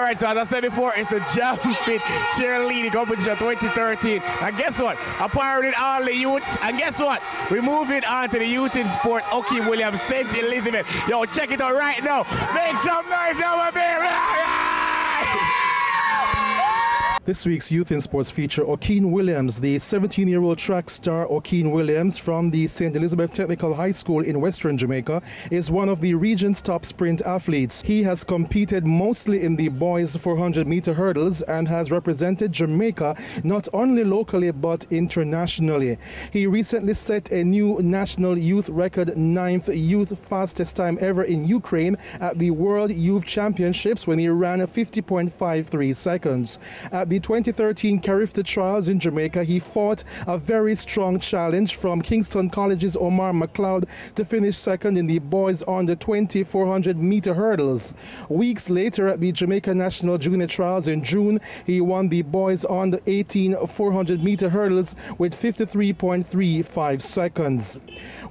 right, so as I said before, it's the Jam Fit Cheerleading Competition 2013. And guess what? Apparently all the youths. And guess what? We're moving on to the youth in sport, Okeen Williams, St. Elizabeth. Yo, check it out right now. Make some noise over there. This week's Youth in Sports feature Okeen Williams, the 17-year-old track star Okeen Williams from the St. Elizabeth Technical High School in Western Jamaica is one of the region's top sprint athletes. He has competed mostly in the boys 400-meter hurdles and has represented Jamaica not only locally but internationally. He recently set a new national youth record, 9th youth fastest time ever in Ukraine at the World Youth Championships when he ran 50.53 seconds. At the 2013 Carifta Trials in Jamaica, he fought a very strong challenge from Kingston College's Omar McLeod to finish second in the boys under 20 400-meter hurdles. Weeks later at the Jamaica National Junior Trials in June, he won the boys under 18 400-meter hurdles with 53.35 seconds.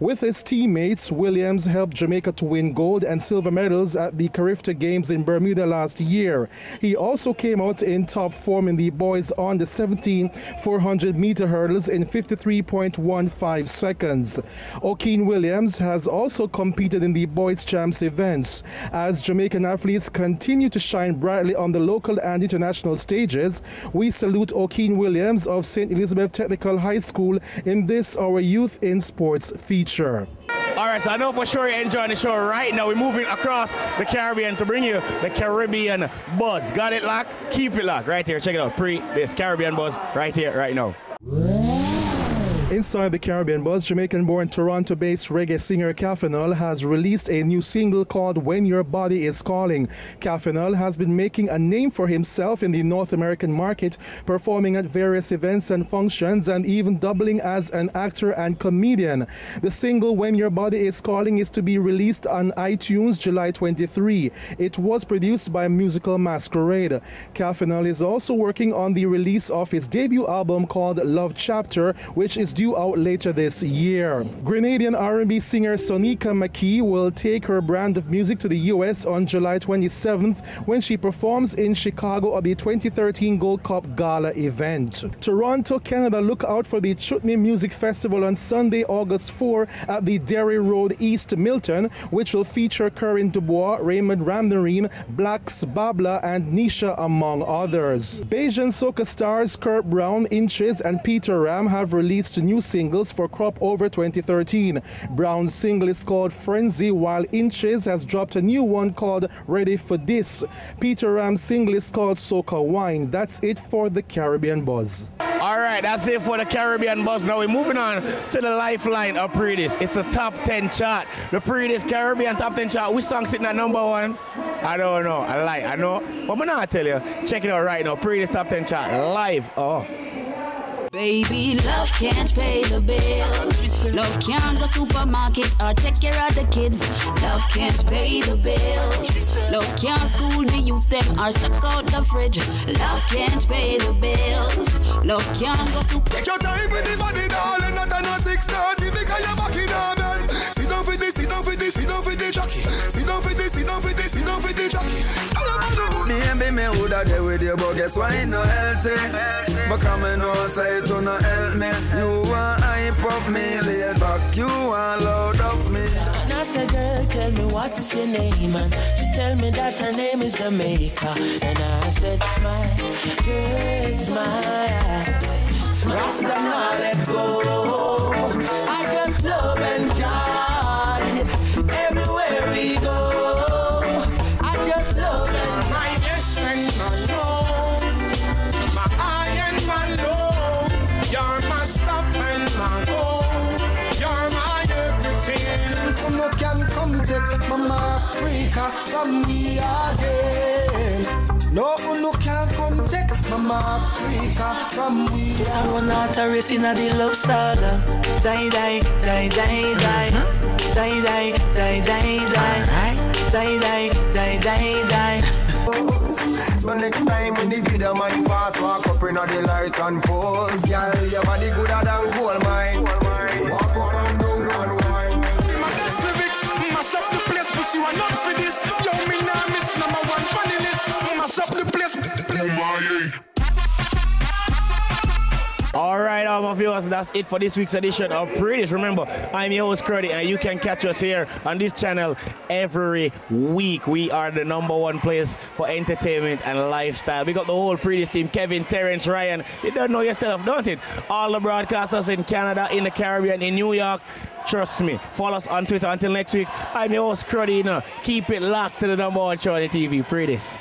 With his teammates, Williams helped Jamaica to win gold and silver medals at the Carifta Games in Bermuda last year. He also came out in top form in the boys on the 17 400-meter hurdles in 53.15 seconds. Okeen Williams has also competed in the boys champs events. As Jamaican athletes continue to shine brightly on the local and international stages, we salute Okeen Williams of St. Elizabeth Technical High School in this, our Youth in Sports feature. All right, so I know for sure you're enjoying the show right now. We're moving across the Caribbean to bring you the Caribbean Buzz. Got it locked? Keep it locked right here. Check it out. Pree Dis Caribbean Buzz right here, right now. Inside the Caribbean Buzz, Jamaican-born Toronto-based reggae singer Kafanol has released a new single called When Your Body Is Calling. Kafanol has been making a name for himself in the North American market, performing at various events and functions and even doubling as an actor and comedian. The single When Your Body Is Calling is to be released on iTunes July 23. It was produced by Musical Masquerade. Kafanol is also working on the release of his debut album called Love Chapter, which is due out later this year. Grenadian R&B singer Sonika McKee will take her brand of music to the US on July 27th when she performs in Chicago at the 2013 Gold Cup Gala event. Toronto, Canada, look out for the Chutney Music Festival on Sunday, August 4 at the Derry Road, East Milton, which will feature Corinne Dubois, Raymond Ramdarine, Blacks, Babla, and Nisha, among others. Bajan soca stars Kurt Brown, Inches, and Peter Ram have released new singles for Crop Over 2013. Brown's single is called Frenzy, while Inches has dropped a new one called Ready for This. Peter Ram's single is called Soca Wine. That's it for the Caribbean Buzz. All right, that's it for the Caribbean Buzz. Now we're moving on to the lifeline of Pree Dis. It's a top 10 chart. The Pree Dis Caribbean top 10 chart. Which song sitting at number one? I don't know. I know. But I'm not tell you. Check it out right now. Pree Dis top 10 chart live. Oh. Baby, love can't pay the bills. Love can't go supermarket or take care of the kids. Love can't pay the bills. Love can't school the youths them or stock out the fridge. Love can't pay the bills. Love can't go super. Take your time with the body, darling. Not on a 6:30 because you're back in our man. Sit down for this, sit down for this, sit down for the jockey. Sit down for this, sit down for this, sit down for the jockey. Maybe me woulda there with you, but guess why no healthy? But come and know say to no help me. You want hype up me, laid back. You want load up me. And I said, girl, tell me what is your name? And she tell me that her name is Jamaica. And I said, smile, girl, smile. Smile, now let go. I just love and joy everywhere we go. I just love and joy. My yes and my no, my I and my low. You're my stop and my go. You're my everything. No can come take Mama Africa from me again. No can come take Mama Africa from me. So I run out a race in the love saga. Die, die, die, die, die. Die, die, die, die, die. Die, die, die, die, die. So next time when the video man pass, walk up in the light and pose. Yeah, your body gooder than gold mine. Walk up and down and wine. My best lyrics, mash up the place, but you are not for this. Yo, me nah miss number one funny list. Mash up the place. my viewers, that's it for this week's edition of Pree Dis. Remember, I'm your host, Kruddy, and you can catch us here on this channel every week. We are the #1 place for entertainment and lifestyle. We got the whole Pree Dis team, Kevin, Terrence, Ryan. You don't know yourself, don't it? All the broadcasters in Canada, in the Caribbean, in New York. Trust me. Follow us on Twitter. Until next week, I'm your host, Kruddy. Keep it locked to the #1 show on the TV, Pree Dis.